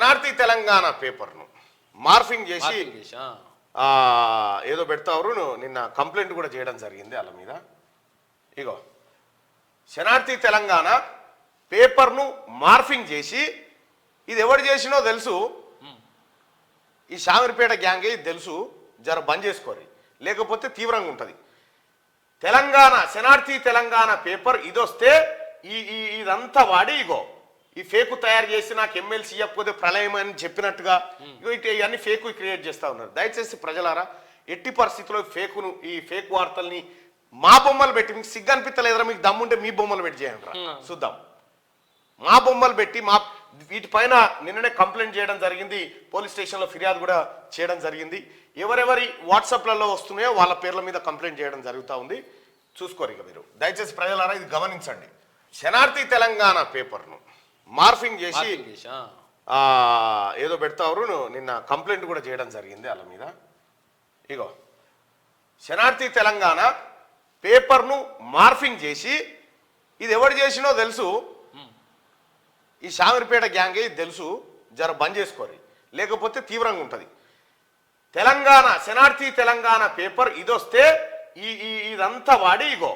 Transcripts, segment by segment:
శనార్థి తెలంగాణ పేపర్ను మార్ఫింగ్ చేసి ఏదో పెడతారు. నిన్న కంప్లైంట్ కూడా చేయడం జరిగింది వాళ్ళ మీద. ఇగో శనార్థి తెలంగాణ పేపర్ను మార్ఫింగ్ చేసి ఇది ఎవరు చేసినో తెలుసు, ఈ శామరిపేట గ్యాంగే ఇది తెలుసు, జర బంద్ చేసుకోరు లేకపోతే తీవ్రంగా ఉంటుంది. తెలంగాణ శనార్థి తెలంగాణ పేపర్ ఇదొస్తే ఇదంతా వాడి ఇగో ఈ ఫేకు తయారు చేసి నాకు ఎమ్మెల్సీ ఇవ్వకపోతే ప్రళయం అని చెప్పినట్టుగా ఇగో ఇవన్నీ ఫేకు క్రియేట్ చేస్తూ ఉన్నారు. దయచేసి ప్రజలారా ఎట్టి పరిస్థితుల్లో ఫేకును ఈ ఫేక్ వార్తల్ని మా బొమ్మలు పెట్టి మీకు సిగ్గు అనిపించలేదురా, మీకు దమ్ముంటే మీ బొమ్మలు పెట్టి చేయండి రా చూద్దాం. మా బొమ్మలు పెట్టి మా వీటిపైన నిన్ననే కంప్లైంట్ చేయడం జరిగింది, పోలీస్ స్టేషన్లో ఫిర్యాదు కూడా చేయడం జరిగింది. ఎవరెవరి వాట్సాప్లలో వస్తున్నాయో వాళ్ళ పేర్ల మీద కంప్లైంట్ చేయడం జరుగుతూ ఉంది. చూసుకోరు ఇక మీరు దయచేసి ప్రజలారా ఇది గమనించండి. శనార్థి తెలంగాణ పేపర్ను మార్ఫింగ్ చేసి ఏదో పెడతారు. నిన్న కంప్లైంట్ కూడా చేయడం జరిగింది వాళ్ళ మీద. ఇగో శనార్థి తెలంగాణ పేపర్ను మార్ఫింగ్ చేసి ఇది ఎవరు చేసినో తెలుసు, ఈ శామరిపేట గ్యాంగే ఇది తెలుసు, జర బంద్ చేసుకోరు లేకపోతే తీవ్రంగా ఉంటుంది. తెలంగాణ శనార్థి తెలంగాణ పేపర్ ఇదొస్తే ఇదంతా వాడి ఇగో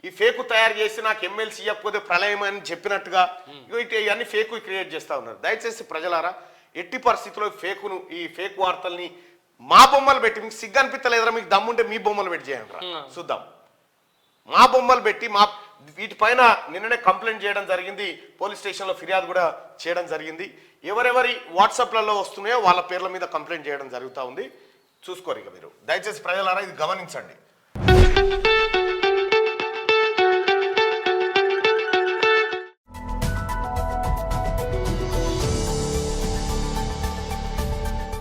ఈ ఫేకు తయారు చేసి నాకు ఎమ్మెల్సీ ఇవ్వకపోతే ప్రళయం అని చెప్పినట్టుగా ఇగో ఇవన్నీ ఫేకు క్రియేట్ చేస్తూ ఉన్నారు. దయచేసి ప్రజలారా ఎట్టి పరిస్థితుల్లో ఫేకును ఈ ఫేక్ వార్తల్ని మా బొమ్మలు పెట్టి మీకు సిగ్గు అనిపించలేదురా, మీకు దమ్ముంటే మీ బొమ్మలు పెట్టి చేయండి రా చూద్దాం. మా బొమ్మలు పెట్టి మా వీటిపైన నిన్ననే కంప్లైంట్ చేయడం జరిగింది, పోలీస్ స్టేషన్లో ఫిర్యాదు కూడా చేయడం జరిగింది. ఎవరెవరి వాట్సాప్లలో వస్తున్నాయో వాళ్ళ పేర్ల మీద కంప్లైంట్ చేయడం జరుగుతూ ఉంది. చూసుకోరు ఇక మీరు దయచేసి ప్రజలారా ఇది గమనించండి.